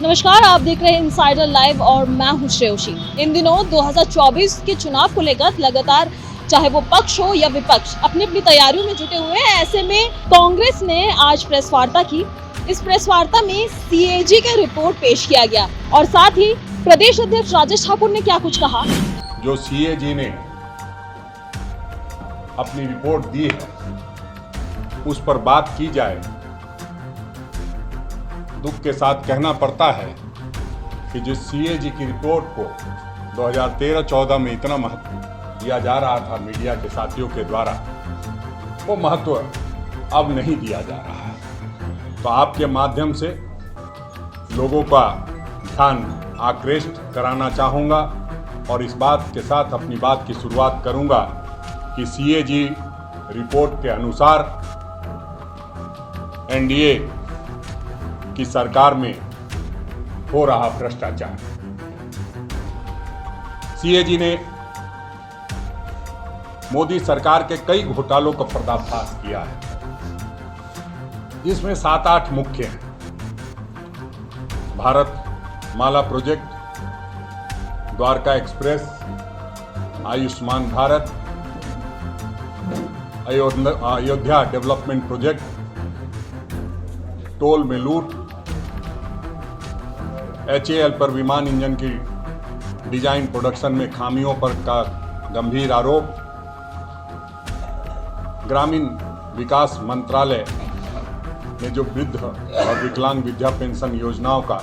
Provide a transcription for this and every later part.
नमस्कार, आप देख रहे हैं इनसाइडर लाइव और मैं हूं श्रेयोशी। इन दिनों 2024 के चुनाव को लेकर लगातार चाहे वो पक्ष हो या विपक्ष अपनी अपनी तैयारियों में जुटे हुए हैं। ऐसे में कांग्रेस ने आज प्रेस वार्ता की। इस प्रेस वार्ता में सीएजी का रिपोर्ट पेश किया गया और साथ ही प्रदेश अध्यक्ष राजेश ठाकुर ने क्या कुछ कहा। जो सीएजी ने अपनी रिपोर्ट दी है उस पर बात की जाए। दुख के साथ कहना पड़ता है कि जिस सीएजी की रिपोर्ट को 2013-14 में इतना महत्व दिया जा रहा था मीडिया के साथियों के द्वारा, वो महत्व अब नहीं दिया जा रहा है। तो आपके माध्यम से लोगों का ध्यान आकृष्ट कराना चाहूँगा और इस बात के साथ अपनी बात की शुरुआत करूँगा कि सीएजी रिपोर्ट के अनुसार एनडीए की सरकार में हो रहा भ्रष्टाचार। सीएजी ने मोदी सरकार के कई घोटालों का पर्दाफाश किया है, जिसमें 7-8 मुख्य हैं। Bharat Mala project, Dwarka expressway, Ayushman Bharat, Ayodhya development project, toll में लूट, HAL पर विमान इंजन की डिजाइन प्रोडक्शन में खामियों पर का गंभीर आरोप, ग्रामीण विकास मंत्रालय ने जो वृद्ध और विकलांग विद्या पेंशन योजनाओं का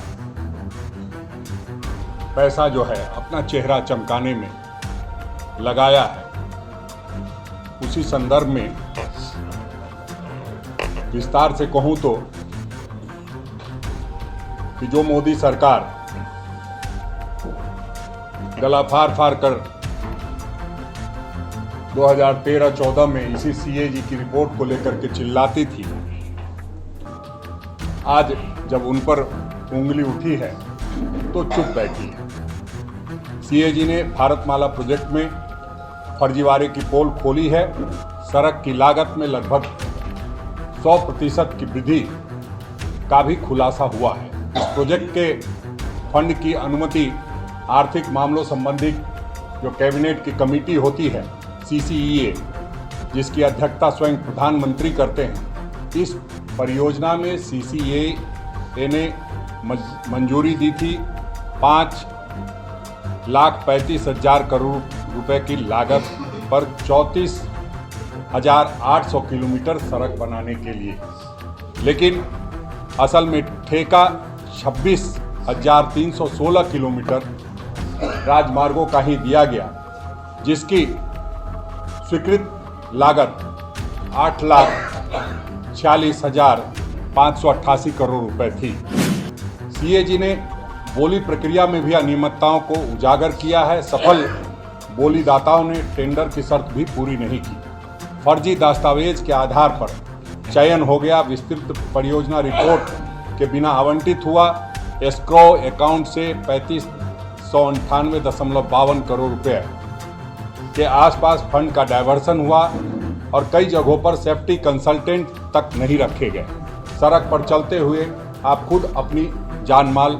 पैसा जो है अपना चेहरा चमकाने में लगाया है, उसी संदर्भ में विस्तार से कहूं तो कि जो मोदी सरकार गला फाड़ कर 2013-14 में इसी सीएजी की रिपोर्ट को लेकर के चिल्लाती थी, आज जब उन पर उंगली उठी है तो चुप बैठी है। सीएजी ने भारतमाला प्रोजेक्ट में फर्जीवाड़े की पोल खोली है। सड़क की लागत में लगभग 100% की वृद्धि का भी खुलासा हुआ है। इस प्रोजेक्ट के फंड की अनुमति आर्थिक मामलों संबंधी जो कैबिनेट की कमेटी होती है CCEA, जिसकी अध्यक्षता स्वयं प्रधानमंत्री करते हैं, इस परियोजना में CCEA ने मंजूरी दी थी 5,35,000 करोड़ रुपए की लागत पर 34,800 किलोमीटर सड़क बनाने के लिए, लेकिन असल में ठेका 26,316 किलोमीटर राजमार्गों का ही दिया गया, जिसकी स्वीकृत लागत 8,46,588 करोड़ रुपए थी। सीएजी ने बोली प्रक्रिया में भी अनियमितताओं को उजागर किया है। सफल बोलीदाताओं ने टेंडर की शर्त भी पूरी नहीं की। फर्जी दस्तावेज के आधार पर चयन हो गया। विस्तृत परियोजना रिपोर्ट के बिना आवंटित हुआ। एस्क्रो अकाउंट से 3598.52 करोड़ रुपए के आसपास फंड का डायवर्सन हुआ और कई जगहों पर सेफ्टी कंसल्टेंट तक नहीं रखे गए। सड़क पर चलते हुए आप खुद अपनी जान माल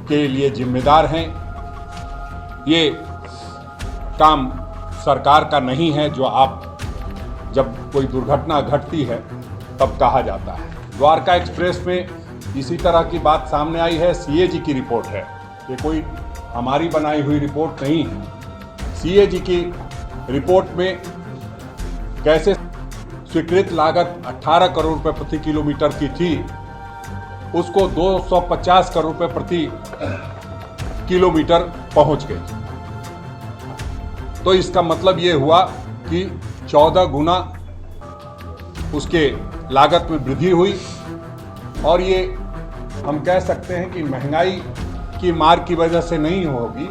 के लिए जिम्मेदार हैं। ये काम सरकार का नहीं है जो आप जब कोई दुर्घटना घटती है तब कहा जाता है। द्वारका एक्सप्रेस में इसी तरह की बात सामने आई है। सीएजी की रिपोर्ट है, ये कोई हमारी बनाई हुई रिपोर्ट नहीं है। सीएजी की रिपोर्ट में कैसे स्वीकृत लागत 18 करोड़ रुपए प्रति किलोमीटर की थी, उसको 250 करोड़ रुपए प्रति किलोमीटर पहुंच गई। तो इसका मतलब ये हुआ कि 14 गुना उसके लागत में वृद्धि हुई। और ये हम कह सकते हैं कि महंगाई की मार की वजह से नहीं होगी,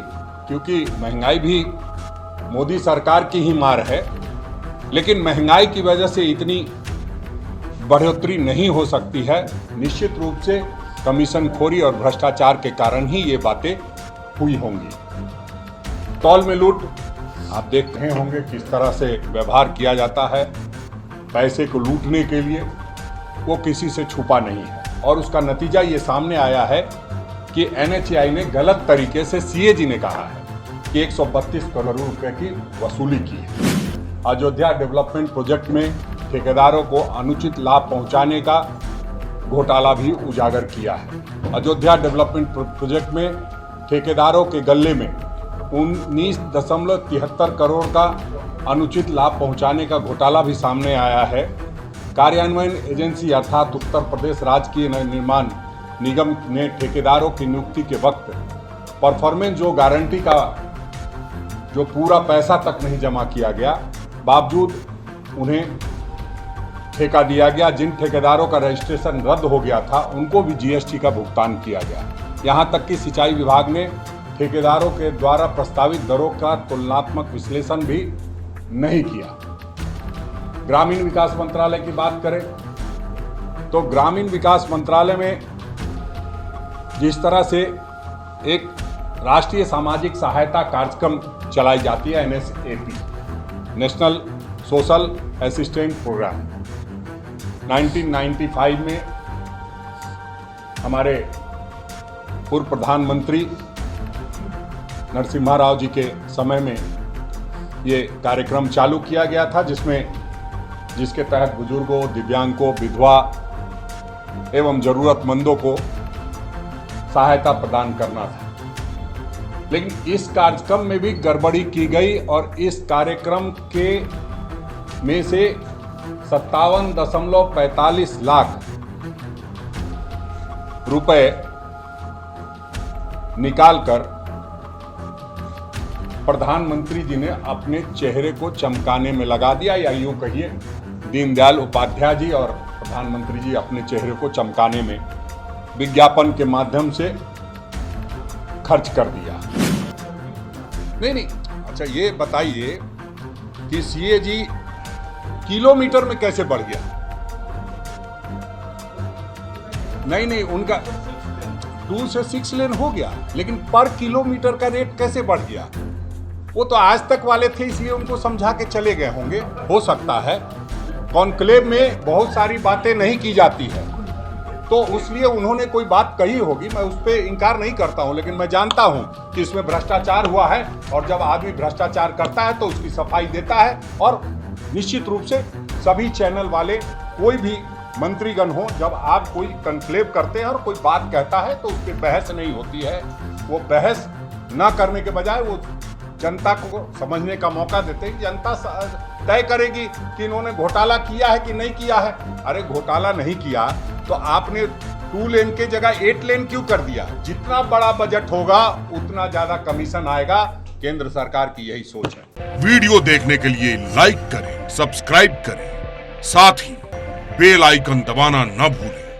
क्योंकि महंगाई भी मोदी सरकार की ही मार है, लेकिन महंगाई की वजह से इतनी बढ़ोतरी नहीं हो सकती है। निश्चित रूप से कमीशनखोरी और भ्रष्टाचार के कारण ही ये बातें हुई होंगी। टोल में लूट आप देख रहे होंगे किस तरह से व्यवहार किया जाता है पैसे को लूटने के लिए। वो किसी से छुपा नहीं है और उसका नतीजा ये सामने आया है कि NHAI ने गलत तरीके से CAG ने कहा है कि 132 करोड़ रुपए की वसूली की है। अयोध्या डेवलपमेंट प्रोजेक्ट में ठेकेदारों को अनुचित लाभ पहुंचाने का घोटाला भी उजागर किया है। अयोध्या डेवलपमेंट प्रोजेक्ट में ठेकेदारों के गले में 19.73 करोड़ का अनुचित लाभ पहुंचाने का घोटाला भी सामने आया है। कार्यान्वयन एजेंसी अर्थात उत्तर प्रदेश राजकीय निर्माण निगम ने ठेकेदारों की नियुक्ति के वक्त परफॉर्मेंस जो गारंटी का जो पूरा पैसा तक नहीं जमा किया गया, बावजूद उन्हें ठेका दिया गया। जिन ठेकेदारों का रजिस्ट्रेशन रद्द हो गया था उनको भी GST का भुगतान किया गया। यहां तक कि सिंचाई विभाग ने ठेकेदारों के द्वारा प्रस्तावित दरों का तुलनात्मक विश्लेषण भी नहीं किया। ग्रामीण विकास मंत्रालय की बात करें तो ग्रामीण विकास मंत्रालय में जिस तरह से एक राष्ट्रीय सामाजिक सहायता कार्यक्रम चलाई जाती है NSAP, national social assistant programme, 1995 में हमारे पूर्व प्रधानमंत्री नरसिम्हा राव जी के समय में ये कार्यक्रम चालू किया गया था, जिसके तहत बुजुर्गों, दिव्यांगों, विधवा एवं जरूरतमंदों को सहायता प्रदान करना था। लेकिन इस कार्यक्रम में भी गड़बड़ी की गई और इस कार्यक्रम के में से 57.45 लाख रुपए निकालकर प्रधानमंत्री जी ने अपने चेहरे को चमकाने में लगा दिया, या यूं कहिए दीनदयाल उपाध्याय जी और प्रधानमंत्री जी अपने चेहरे को चमकाने में विज्ञापन के माध्यम से खर्च कर दिया। नहीं, अच्छा ये बताइए कि CAG किलोमीटर में कैसे बढ़ गया? नहीं, उनका 2 से 6 लेन हो गया, लेकिन पर किलोमीटर का रेट कैसे बढ़ गया? वो तो आज तक वाले थे, इसलिए उनको समझा के चले गए होंगे। हो सकता है कॉन्क्लेव में बहुत सारी बातें नहीं की जाती है, तो इसलिए उन्होंने कोई बात कही होगी, मैं उस पर इनकार नहीं करता हूं, लेकिन मैं जानता हूं कि इसमें भ्रष्टाचार हुआ है और जब आदमी भ्रष्टाचार करता है तो उसकी सफाई देता है। और निश्चित रूप से सभी चैनल वाले, कोई भी मंत्रीगण हो, जब आप कोई कॉन्क्लेव करते हैं और कोई बात कहता है तो उस पर बहस नहीं होती है। वो बहस न करने के बजाय वो जनता को समझने का मौका देते हैं। जनता तय करेगी कि इन्होंने घोटाला किया है कि नहीं किया है। अरे घोटाला नहीं किया तो आपने 2 लेन के जगह 8 लेन क्यों कर दिया? जितना बड़ा बजट होगा उतना ज्यादा कमीशन आएगा। केंद्र सरकार की यही सोच है। वीडियो देखने के लिए लाइक करें, सब्सक्राइब करें, साथ ही बेल आइकन दबाना न भूलें।